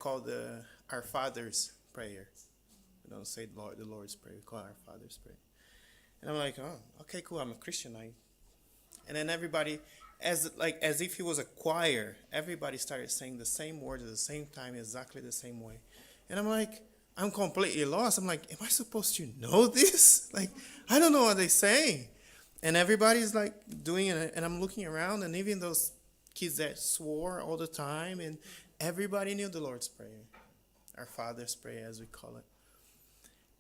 call the Our Father's Prayer. We don't say the Lord's Prayer. We call it Our Father's Prayer. And I'm like, oh, okay, cool. I'm a Christian. And then everybody, as if he was a choir, everybody started saying the same words at the same time, exactly the same way. And I'm like, I'm completely lost. I'm like, am I supposed to know this? Like, I don't know what they're saying. And everybody's like doing it, and I'm looking around, and even those kids that swore all the time, and everybody knew the Lord's Prayer, our Father's Prayer, as we call it.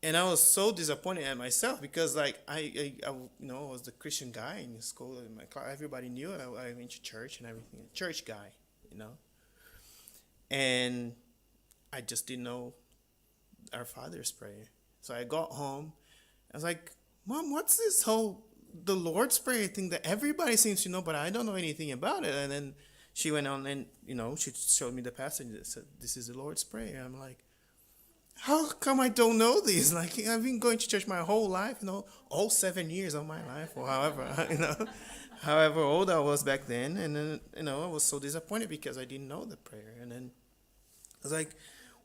And I was so disappointed at myself because, like, I was the Christian guy in school, in my class. Everybody knew it. I went to church and everything, church guy, you know. And I just didn't know our Father's Prayer. So I got home. I was like, Mom, what's this whole the Lord's Prayer thing that everybody seems to know, but I don't know anything about it? And then she went on and, she showed me the passage that said, this is the Lord's Prayer. I'm like, how come I don't know this? Like, I've been going to church my whole life, all 7 years of my life, or however, however old I was back then. And then, I was so disappointed because I didn't know the prayer. And then I was like,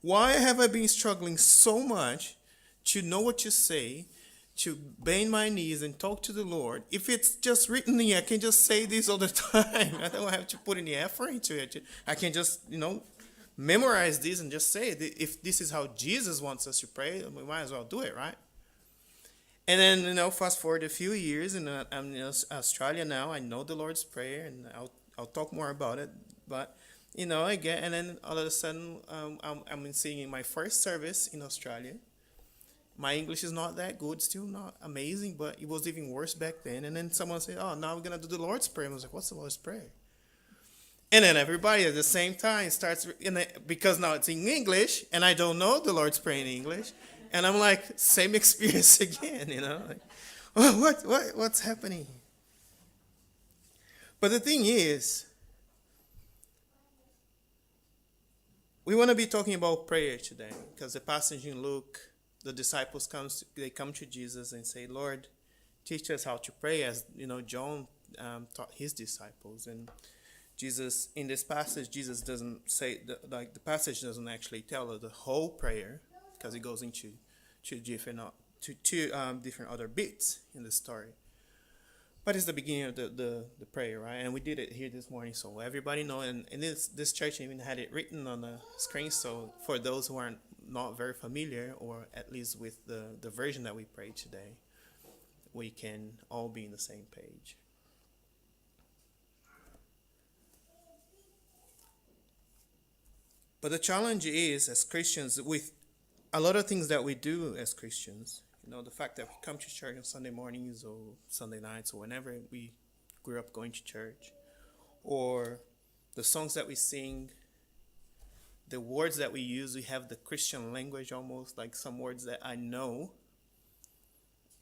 why have I been struggling so much to know what to say, to bend my knees and talk to the Lord? If it's just written here, I can just say this all the time. I don't have to put any effort into it. I can just, memorize this and just say it. If this is how Jesus wants us to pray, we might as well do it, right? And then, fast forward a few years, and I'm in Australia now. I know the Lord's Prayer, and I'll talk more about it. But I get, and then all of a sudden, I'm singing my first service in Australia. My English is not that good, still not amazing, but it was even worse back then. And then someone said, "Oh, now we're gonna do the Lord's Prayer." And I was like, "What's the Lord's Prayer?" And then everybody at the same time starts, because now it's in English, and I don't know the Lord's Prayer in English, and I'm like, same experience again, like, what's happening? But the thing is, we want to be talking about prayer today, because the passage in Luke, the disciples come to Jesus and say, "Lord, teach us how to pray," as John taught his disciples. And Jesus, in this passage, Jesus doesn't say, the passage doesn't actually tell us the whole prayer, because it goes into two different other bits in the story. But it's the beginning of the prayer, right? And we did it here this morning, so everybody know. And this church even had it written on the screen, so for those who aren't not very familiar, or at least with the version that we prayed today, we can all be in the same page. But the challenge is, as Christians, with a lot of things that we do as Christians, the fact that we come to church on Sunday mornings or Sunday nights or whenever we grew up going to church, or the songs that we sing, the words that we use, we have the Christian language almost, like some words that I know,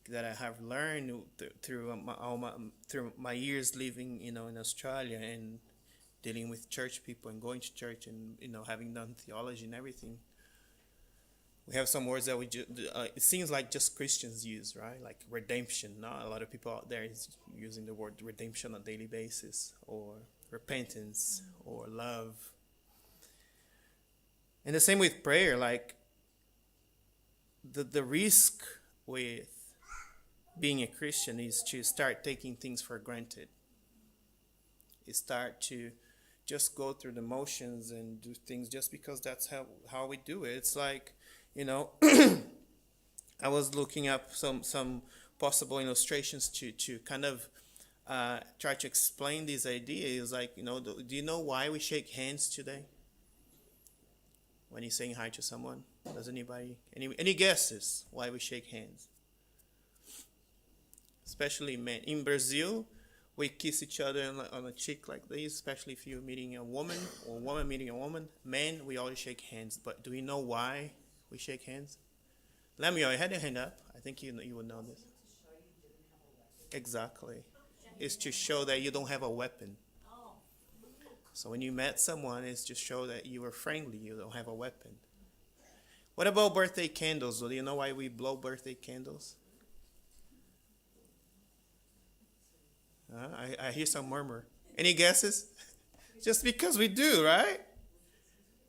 that I have learned through my years living, in Australia, and dealing with church people and going to church, and having done theology and everything. We have some words that it seems like just Christians use, right? Like redemption. Not a lot of people out there is using the word redemption on a daily basis, or repentance, or love. And the same with prayer. Like the risk with being a Christian is to start taking things for granted. You start to just go through the motions and do things just because that's how we do it. It's like, I was looking up some possible illustrations to kind of try to explain this idea. It's like, do you know why we shake hands today? When you're saying hi to someone, does anybody, any guesses why we shake hands? Especially men. In Brazil, we kiss each other on the cheek like this, especially if you're meeting a woman, or a woman meeting a woman. Men, we always shake hands. But do we know why we shake hands? Lemuel, you had your hand up. I think you would know this. Exactly. It's to show that you don't have a weapon. So when you met someone, it's to show that you were friendly, you don't have a weapon. What about birthday candles? Do you know why we blow birthday candles? I hear some murmur. Any guesses? Just because we do, right?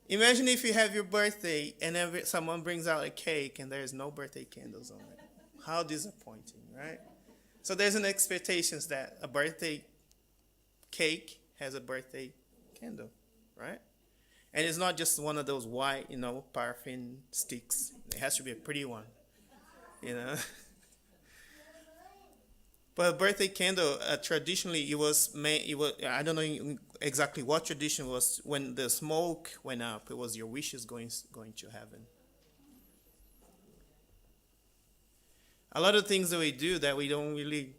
Imagine if you have your birthday and someone brings out a cake and there's no birthday candles on it. How disappointing, right? So there's an expectations that a birthday cake has a birthday candle, right? And it's not just one of those white, paraffin sticks. It has to be a pretty one, you know. But a birthday candle, traditionally, it was made. It was, I don't know exactly what tradition was. When the smoke went up, it was your wishes going to heaven. A lot of things that we do that we don't really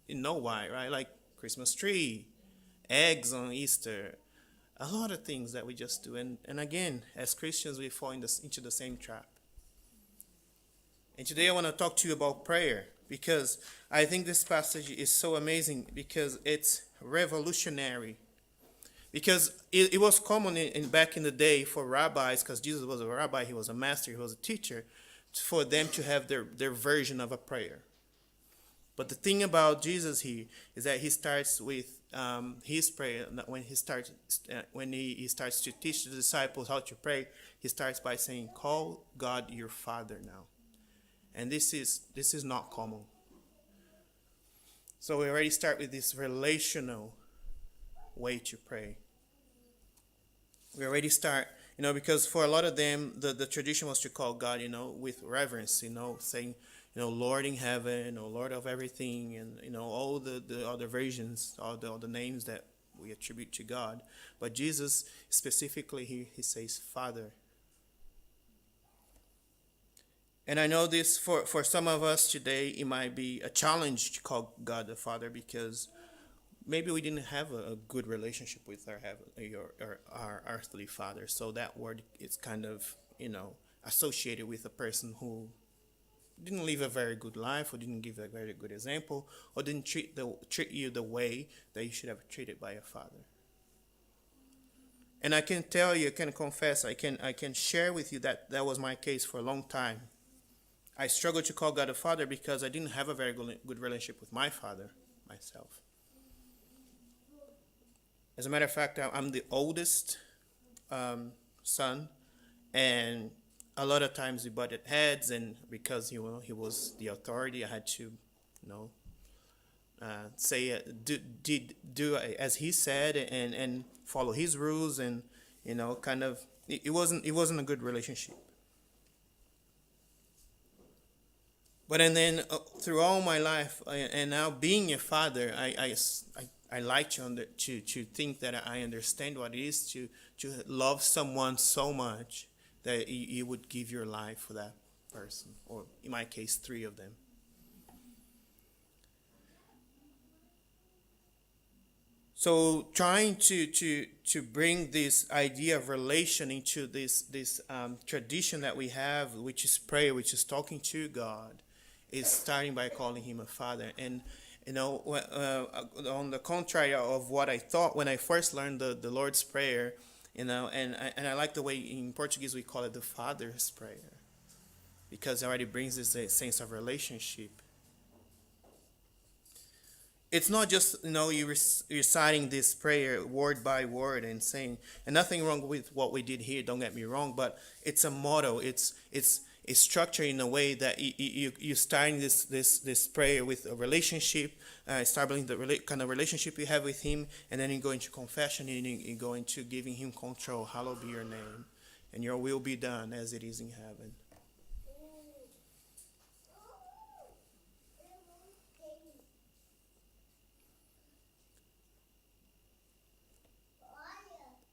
know why, right? Like Christmas tree, eggs on Easter, a lot of things that we just do. And again, as Christians, we fall into the same trap. And today I want to talk to you about prayer because I think this passage is so amazing because it's revolutionary. Because it was common back in the day for rabbis, because Jesus was a rabbi, he was a master, he was a teacher, for them to have their version of a prayer. But the thing about Jesus here is that he starts with his prayer. When he starts to teach the disciples how to pray, he starts by saying, "Call God your Father now," and this is not common. So we already start with this relational way to pray. We already start, because for a lot of them, the tradition was to call God, with reverence, saying, Lord in heaven, or Lord of everything, and all the other versions, all the names that we attribute to God. But Jesus specifically, he says Father. And I know this for some of us today, it might be a challenge to call God the Father because maybe we didn't have a good relationship with our earthly father. So that word is kind of, associated with a person who didn't live a very good life, or didn't give a very good example, or didn't treat you the way that you should have treated by a father. And I can tell you, I can confess, I can share with you that was my case for a long time. I struggled to call God a father because I didn't have a very good relationship with my father myself. As a matter of fact, I'm the oldest son, and a lot of times we butted heads, and because he was the authority, I had to, say do as he said, and follow his rules, and kind of it wasn't a good relationship. But and then through all my life, and now being a father, I like to think that I understand what it is to love someone so much that you would give your life for that person, or in my case, 3 of them. So trying to bring this idea of relation into this tradition that we have, which is prayer, which is talking to God, is starting by calling him a father. And on the contrary of what I thought when I first learned the Lord's Prayer, and I like the way in Portuguese we call it the Father's Prayer, because it already brings this sense of relationship. It's not just you reciting this prayer word by word and saying, and nothing wrong with what we did here, don't get me wrong, but it's a motto. It's structured in a way that you starting this prayer with a relationship, establishing the kind of relationship you have with him, and then you go into confession, and you go into giving him control. Hallowed be your name, and your will be done as it is in heaven.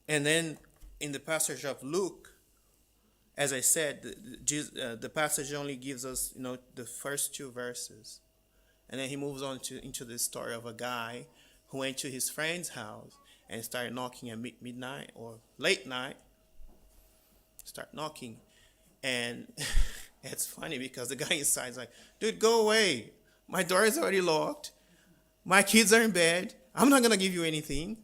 And then in the passage of Luke, as I said, the passage only gives us, the first 2 verses. And then he moves on into the story of a guy who went to his friend's house and started knocking at midnight or late night. Start knocking. And it's funny because the guy inside is like, dude, go away. My door is already locked. My kids are in bed. I'm not going to give you anything.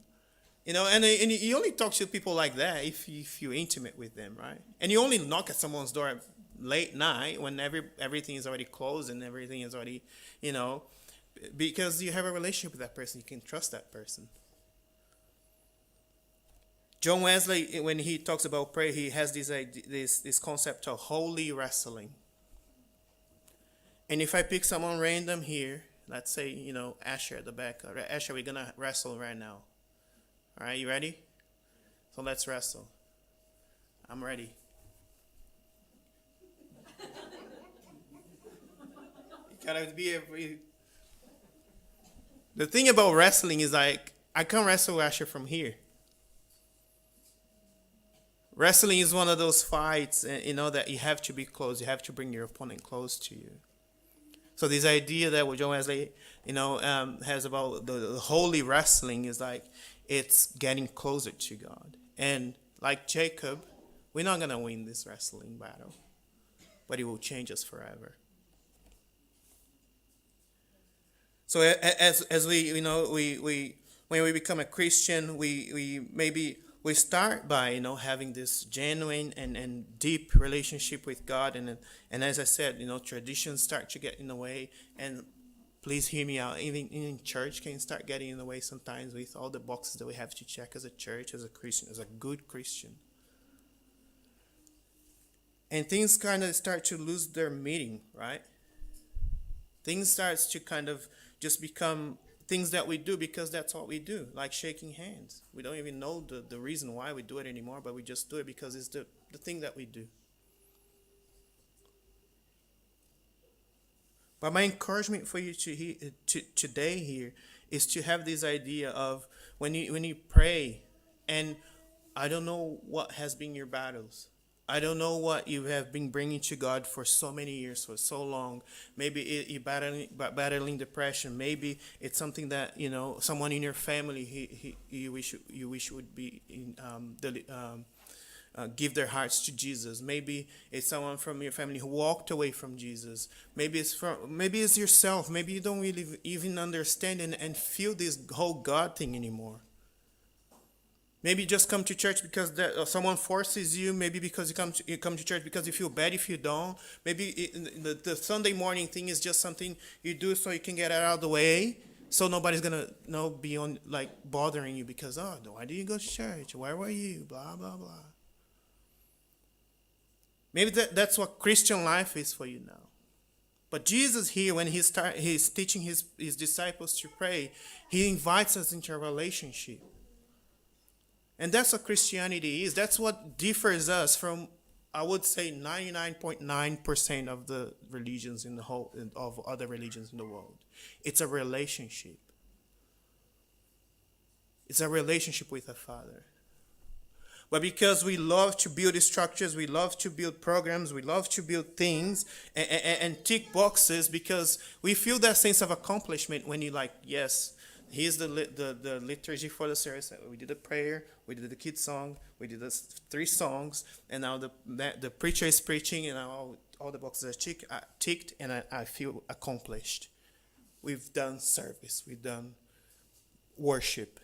And you only talk to people like that if you're intimate with them, right? And you only knock at someone's door at late night when everything is already closed and everything is already, because you have a relationship with that person. You can trust that person. John Wesley, when he talks about prayer, he has this concept of holy wrestling. And if I pick someone random here, let's say, Asher at the back. Asher, we're going to wrestle right now. All right, you ready? So let's wrestle. I'm ready. The thing about wrestling is like, I can't wrestle Asher from here. Wrestling is one of those fights, that you have to be close. You have to bring your opponent close to you. So this idea that John Wesley, has about the holy wrestling is like it's getting closer to God. And like Jacob, we're not gonna win this wrestling battle, but it will change us forever. So as we we when we become a Christian, we start by having this genuine and deep relationship with God, and as I said, traditions start to get in the way. And please hear me out, even in church can start getting in the way sometimes with all the boxes that we have to check as a church, as a Christian, as a good Christian. And things kind of start to lose their meaning, right? Things starts to kind of just become things that we do because that's what we do, like shaking hands. We don't even know the reason why we do it anymore, but we just do it because it's the thing that we do. But my encouragement for you today here is to have this idea of when you pray, and I don't know what has been your battles. I don't know what you have been bringing to God for so many years, for so long. Maybe you're battling depression. Maybe it's something that someone in your family you wish would be give their hearts to Jesus. Maybe it's someone from your family who walked away from Jesus. Maybe it's yourself. Maybe you don't really even understand and feel this whole God thing anymore. Maybe you just come to church because someone forces you. Maybe because you come to church because you feel bad if you don't. Maybe the Sunday morning thing is just something you do so you can get it out of the way. So nobody's gonna be on like bothering you because why did you go to church? Where were you? Blah blah blah. Maybe that's what Christian life is for you now. But Jesus here, when he's teaching his disciples to pray, he invites us into a relationship. And that's what Christianity is. That's what differs us from, I would say, 99.9% of the religions of other religions in the world. It's a relationship. It's a relationship with a Father. But because we love to build structures, we love to build programs, we love to build things and tick boxes because we feel that sense of accomplishment when you yes, here's the liturgy for the service. We did a prayer, we did the kids song, we did the 3 songs, and now the preacher is preaching, and now all the boxes are ticked, and I feel accomplished. We've done service, we've done worship.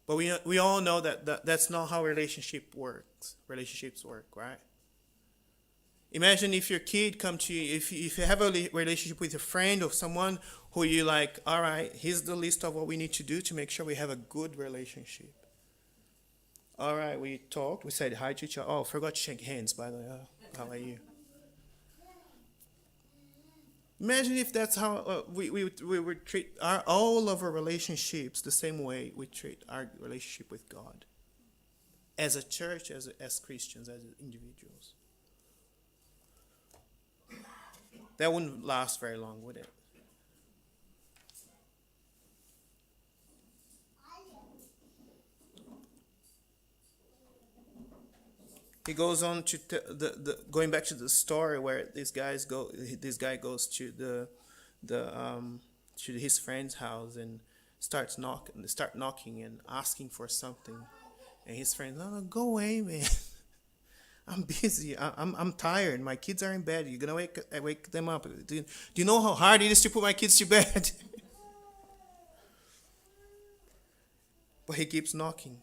But we all know that's not how relationships work, right? Imagine if your kid come to you, if you have a relationship with a friend or someone who you like, all right, here's the list of what we need to do to make sure we have a good relationship. All right, we talked, we said hi to each other. Oh, forgot to shake hands, by the way. How are you? Imagine if that's how we would treat all of our relationships the same way we treat our relationship with God. As a church, as Christians, as individuals. That wouldn't last very long, would it? He goes on to going back to the story where this guy goes to to his friend's house and start knocking and asking for something, and his friend, no, go away, man. I'm busy. I'm tired. My kids are in bed. You're gonna wake them up. Do you know how hard it is to put my kids to bed? But he keeps knocking.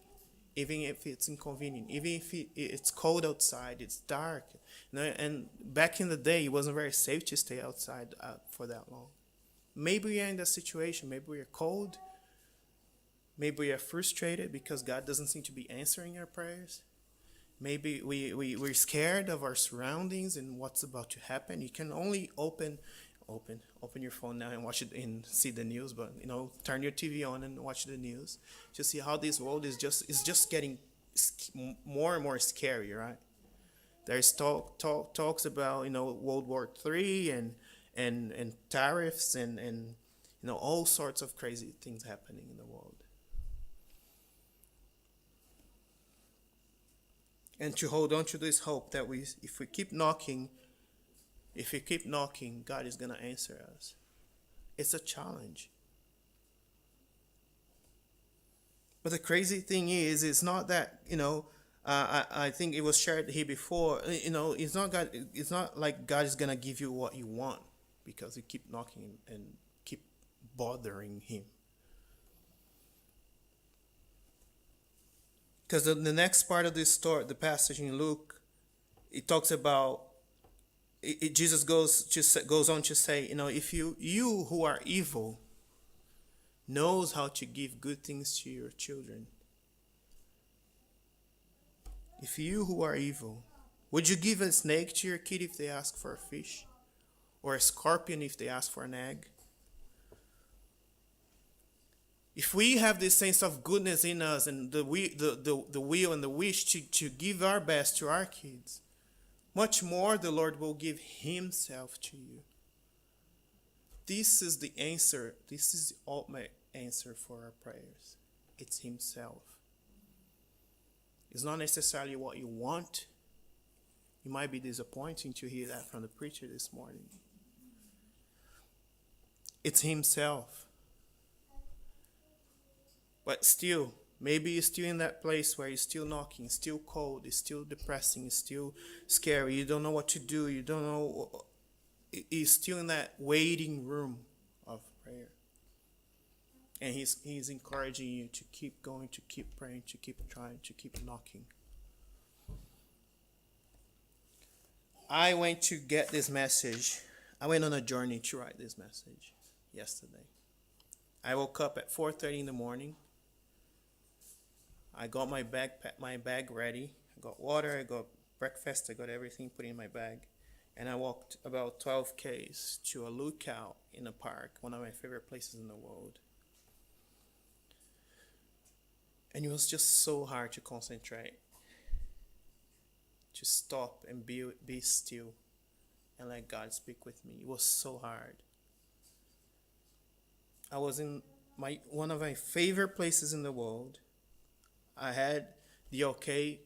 Even if it's inconvenient, even if it's cold outside, it's dark. And back in the day, it wasn't very safe to stay outside for that long. Maybe we're in that situation. Maybe we're cold. Maybe we are frustrated because God doesn't seem to be answering our prayers. Maybe we're scared of our surroundings and what's about to happen. You can only open your phone now and watch it and see the news, but turn your TV on and watch the news to see how this world is just getting more and more scary, right? There's talks about World War III and tariffs and all sorts of crazy things happening in the world. And to hold on to this hope that if we keep knocking, God is gonna answer us. It's a challenge. But the crazy thing is, it's not that I think it was shared here before. It's not God. It's not like God is gonna give you what you want because you keep knocking and keep bothering Him. Because the next part of this story, the passage in Luke, it talks about Jesus goes on to say, if you who are evil knows how to give good things to your children. If you who are evil, would you give a snake to your kid if they ask for a fish? Or a scorpion if they ask for an egg? If we have this sense of goodness in us and the will and the wish to give our best to our kids, much more the Lord will give Himself to you. This is the answer. This is the ultimate answer for our prayers. It's Himself. It's not necessarily what you want. It might be disappointing to hear that from the preacher this morning. It's Himself. But still, maybe you're still in that place where you're still knocking, it's still cold, it's still depressing, it's still scary. You don't know what to do. You don't know. You're still in that waiting room of prayer. And he's encouraging you to keep going, to keep praying, to keep trying, to keep knocking. I went to get this message. I went on a journey to write this message yesterday. I woke up at 4:30 in the morning. I got my bag ready. I got water, I got breakfast, I got everything put in my bag. And I walked about 12 k's to a lookout in a park, one of my favorite places in the world. And it was just so hard to concentrate, to stop and be still and let God speak with me. It was so hard. I was in one of my favorite places in the world. I had the okay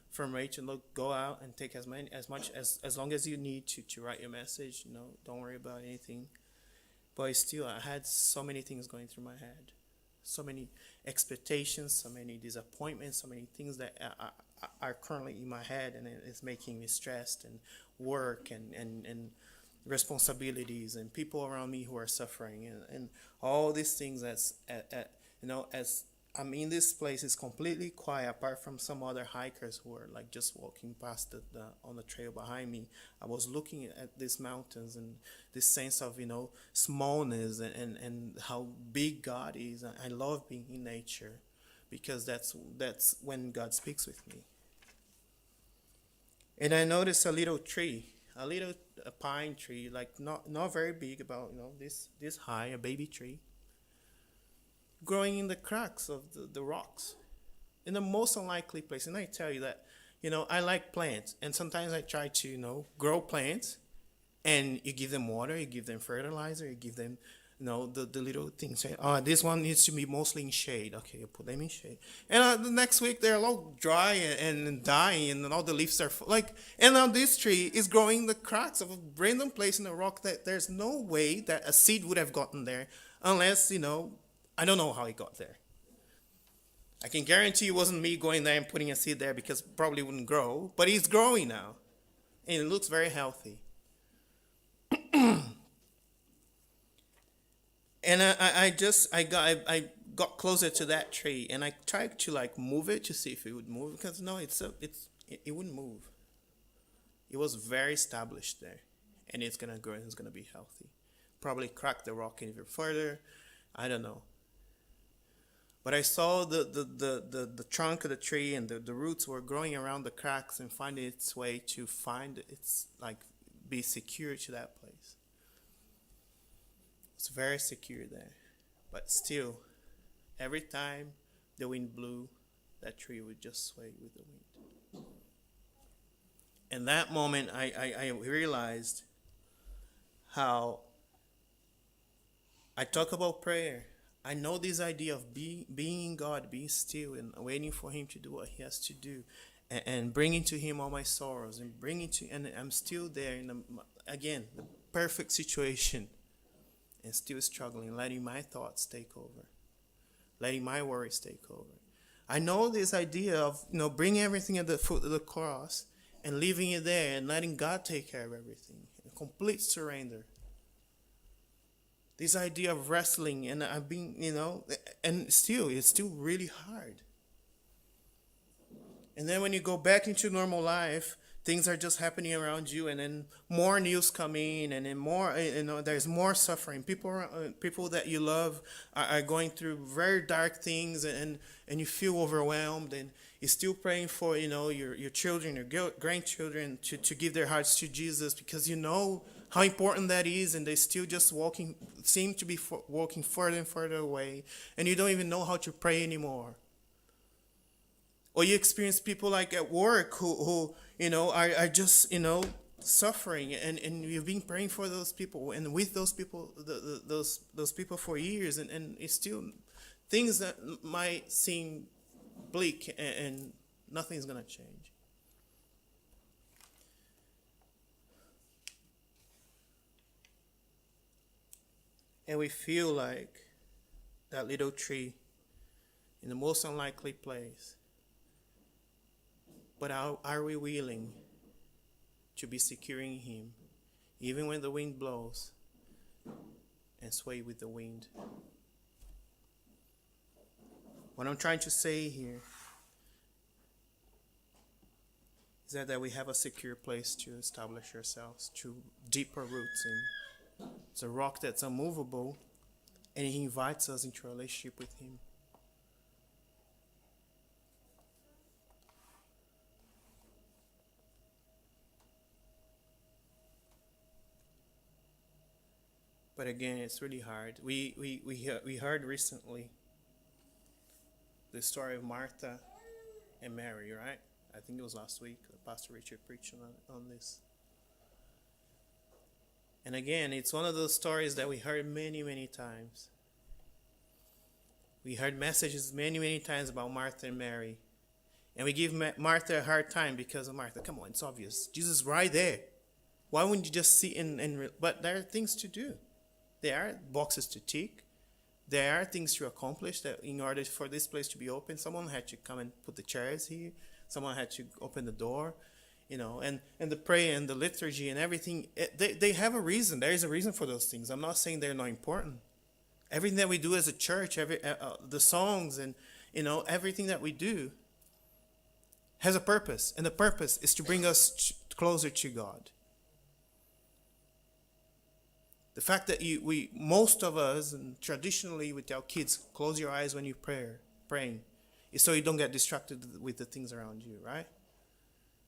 from Rachel, go out and take as long as you need to write your message. Don't worry about anything. But still, I had so many things going through my head, so many expectations, so many disappointments, so many things that are currently in my head, and it's making me stressed, and work and responsibilities and people around me who are suffering, and all these things as I'm in this place, is completely quiet apart from some other hikers who are like just walking past on the trail behind me. I was looking at these mountains and this sense of smallness and how big God is. I love being in nature because that's when God speaks with me. And I noticed a little tree, a pine tree, like not very big, about this high, a baby tree, growing in the cracks of the rocks in the most unlikely place. And I tell you that I like plants, and sometimes I try to grow plants, and you give them water, you give them fertilizer, you give them the little things. This one needs to be mostly in shade. Okay, you put them in shade, and the next week they're all dry and dying, and all the leaves are and now this tree is growing in the cracks of a random place in the rock that there's no way that a seed would have gotten there unless I don't know how it got there. I can guarantee it wasn't me going there and putting a seed there, because it probably wouldn't grow. But it's growing now, and it looks very healthy. And I got closer to that tree, and I tried to move it to see if it would move, because no, it wouldn't move. It was very established there, and it's gonna grow and it's gonna be healthy. Probably crack the rock even further. I don't know. But I saw the trunk of the tree, and the roots were growing around the cracks and finding its way to find its, like, be secure to that place. It's very secure there. But still, every time the wind blew, that tree would just sway with the wind. In that moment, I realized how I talk about prayer. I know this idea of being in God, being still and waiting for Him to do what He has to do, and bringing to Him all my sorrows, and and I'm still there in the perfect situation, and still struggling, letting my thoughts take over, letting my worries take over. I know this idea of, bringing everything at the foot of the cross and leaving it there and letting God take care of everything, a complete surrender. This idea of wrestling, and I've been, and still, it's still really hard. And then when you go back into normal life, things are just happening around you, and then more news come in, and then more, there's more suffering. People that you love are going through very dark things, and you feel overwhelmed, and you're still praying for, your children, your grandchildren to give their hearts to Jesus, because you know how important that is, and they still just seem to be walking further and further away, and you don't even know how to pray anymore. Or you experience people like at work who are just, suffering, and you've been praying for those people and with those people, those people for years, and it's still things that might seem bleak, and nothing's going to change. And we feel like that little tree in the most unlikely place. But are we willing to be securing Him, even when the wind blows, and sway with the wind? What I'm trying to say here is that we have a secure place to establish ourselves, to deeper roots in. It's a rock that's unmovable, and He invites us into a relationship with Him. But again, it's really hard. We heard recently the story of Martha and Mary, right? I think it was last week. Pastor Richard preached on this. And again, it's one of those stories that we heard many, many times. We heard messages many, many times about Martha and Mary. And we give Martha a hard time because of Martha. Come on, it's obvious. Jesus is right there. Why wouldn't you just sit but there are things to do. There are boxes to tick. There are things to accomplish that in order for this place to be open, someone had to come and put the chairs here. Someone had to open the door. And the prayer and the liturgy and everything, they have a reason. There is a reason for those things. I'm not saying they're not important. Everything that we do as a church, the songs and, everything that we do has a purpose. And the purpose is to bring us closer to God. The fact that most of us, and traditionally with our kids, close your eyes when you praying, is so you don't get distracted with the things around you, right?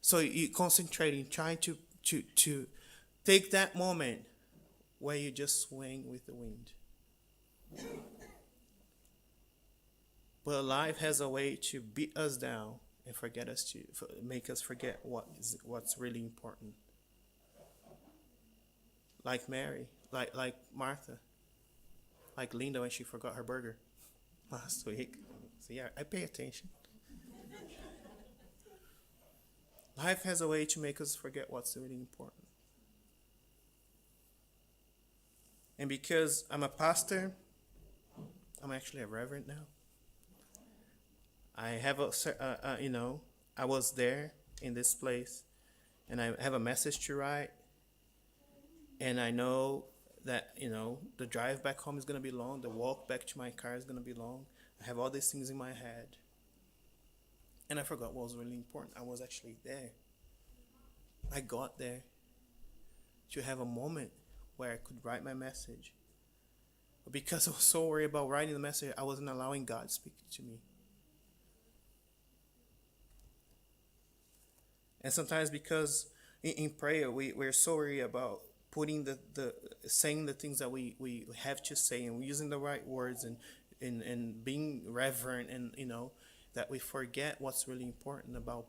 So you concentrating, trying to take that moment where you just swing with the wind. But life has a way to beat us down and make us forget what's really important. Like Mary, like Martha, like Linda when she forgot her burger last week. So yeah, I pay attention. Life has a way to make us forget what's really important. And because I'm a pastor, I'm actually a reverend now. I have I was there in this place, and I have a message to write. And I know that, the drive back home is going to be long. The walk back to my car is going to be long. I have all these things in my head. And I forgot what was really important. I was actually there. I got there to have a moment where I could write my message But because I was so worried about writing the message, I wasn't allowing God to speak to me. And sometimes because in prayer, we're so worried about putting the saying the things that we have to say, and using the right words, and being reverent, and that we forget what's really important about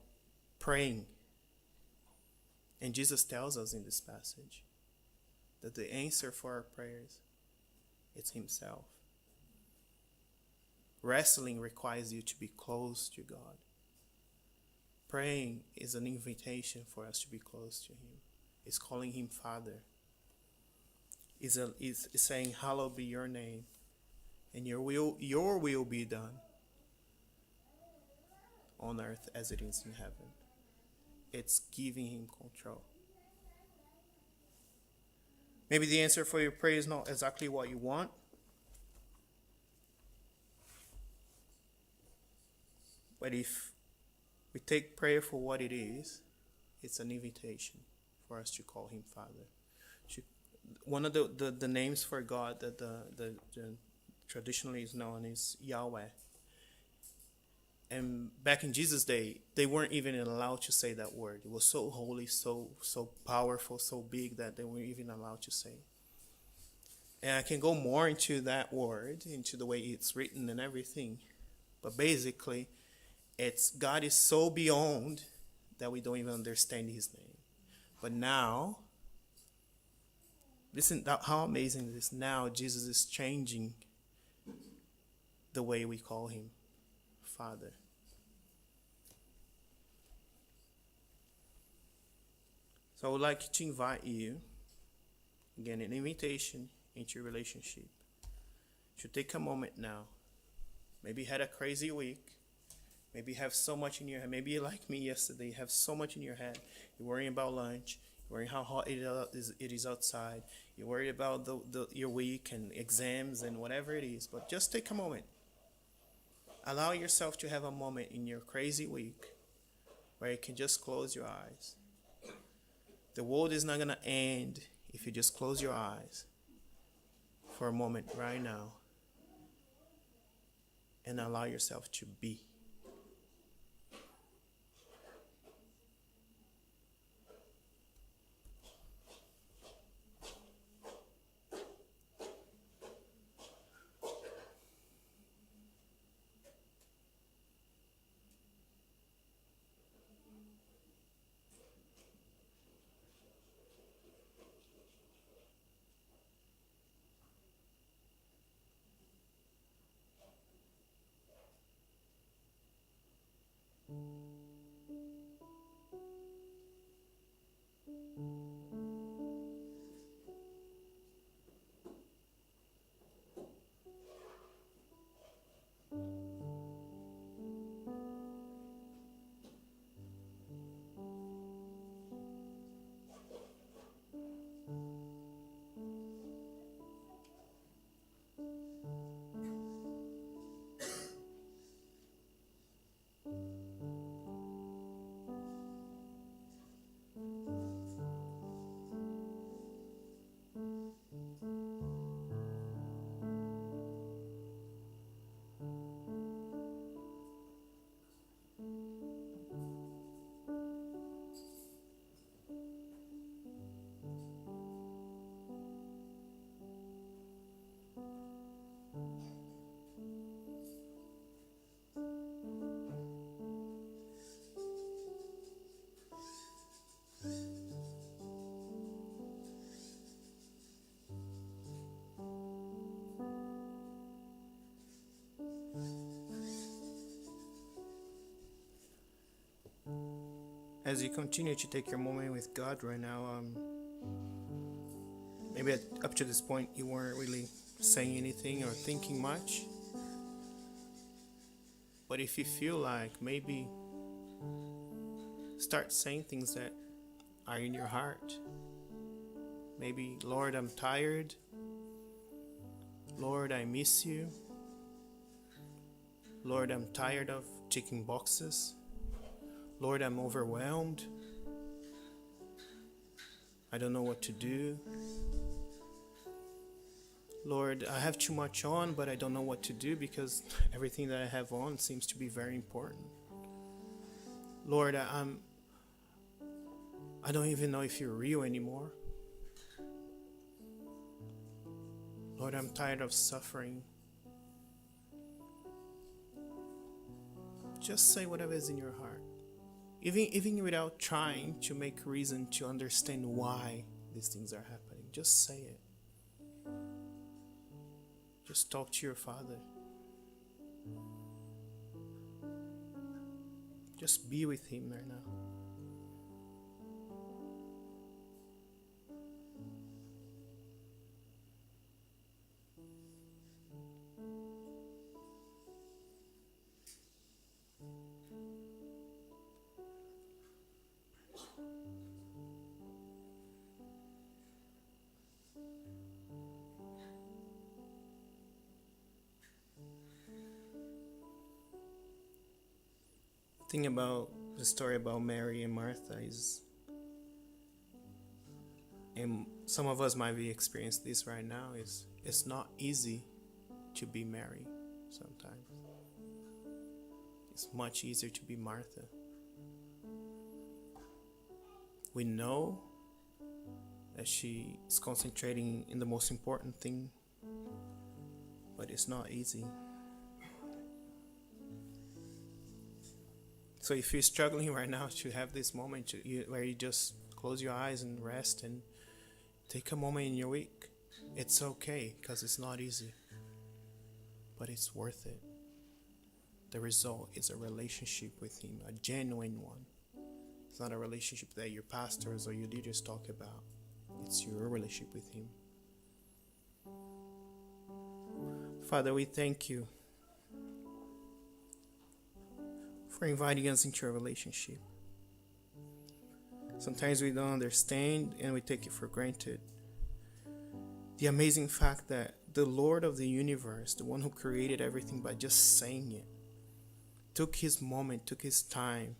praying. And Jesus tells us in this passage that the answer for our prayers is himself. Wrestling requires you to be close to God. Praying is an invitation for us to be close to him. It's calling him Father. It's saying, hallowed be your name, and your will be done on earth as it is in heaven. It's giving him control. Maybe the answer for your prayer is not exactly what you want. But if we take prayer for what it is, it's an invitation for us to call him Father. One of the names for God that the traditionally is known is Yahweh. And back in Jesus' day, they weren't even allowed to say that word. It was so holy, so powerful, so big that they weren't even allowed to say. And I can go more into that word, into the way it's written and everything. But basically, it's God is so beyond that we don't even understand his name. But now, listen how amazing it is. Now Jesus is changing the way we call him Father. So I would like to invite you, again, an invitation into your relationship. You should take a moment now. Maybe you had a crazy week. Maybe you have so much in your head. Maybe you're like me yesterday. You have so much in your head. You're worrying about lunch. You're worrying how hot it is outside. You're worried about your week and exams and whatever it is. But just take a moment. Allow yourself to have a moment in your crazy week where you can just close your eyes. The world is not going to end if you just close your eyes for a moment right now and allow yourself to be. As you continue to take your moment with God right now, maybe up to this point you weren't really saying anything or thinking much. But if you feel like, maybe start saying things that are in your heart. Maybe, Lord, I'm tired. Lord, I miss you. Lord, I'm tired of ticking boxes. Lord, I'm overwhelmed. I don't know what to do. Lord, I have too much on, but I don't know what to do because everything that I have on seems to be very important. Lord, I don't even know if you're real anymore. Lord, I'm tired of suffering. Just say whatever is in your heart. Even without trying to make reason to understand why these things are happening. Just say it. Just talk to your Father. Just be with Him right now. The thing about the story about Mary and Martha is, and some of us might be experiencing this right now, is it's not easy to be Mary sometimes. It's much easier to be Martha. We know that she is concentrating in the most important thing, but it's not easy. So if you're struggling right now to have this moment where you just close your eyes and rest and take a moment in your week, it's okay because it's not easy, but it's worth it. The result is a relationship with Him, a genuine one. It's not a relationship that your pastors or your leaders talk about. It's your relationship with Him. Father, we thank You for inviting us into a relationship. Sometimes we don't understand and we take it for granted. The amazing fact that the Lord of the universe, the one who created everything by just saying it, took His moment, took His time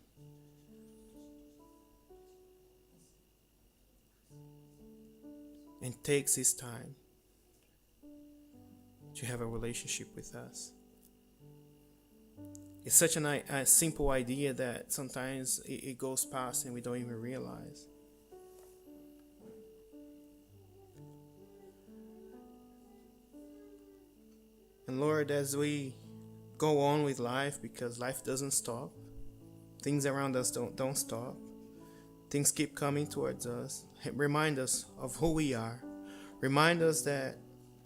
and takes His time to have a relationship with us. It's such a simple idea that sometimes it goes past and we don't even realize. And Lord, as we go on with life, because life doesn't stop, things around us don't stop, things keep coming towards us. Remind us of who we are. Remind us that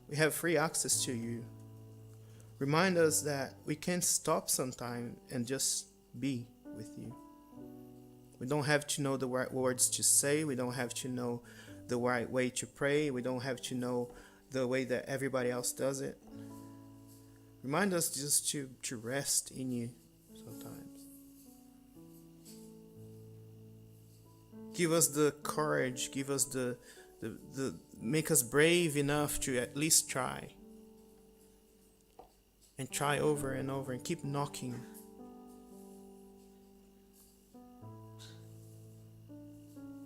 we have free access to You. Remind us that we can stop sometime and just be with You. We don't have to know the right words to say. We don't have to know the right way to pray. We don't have to know the way that everybody else does it. Remind us just to rest in You sometimes. Give us the courage. Give us the make us brave enough to at least try. And try over and over and keep knocking.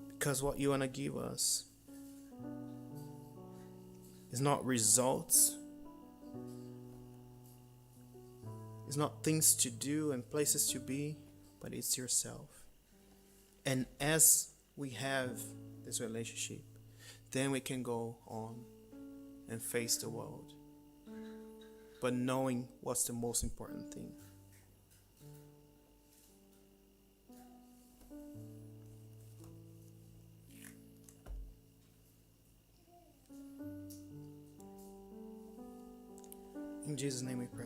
Because what You want to give us is not results. It's not things to do and places to be, but it's Yourself. And as we have this relationship, then we can go on and face the world. But knowing what's the most important thing. In Jesus' name we pray.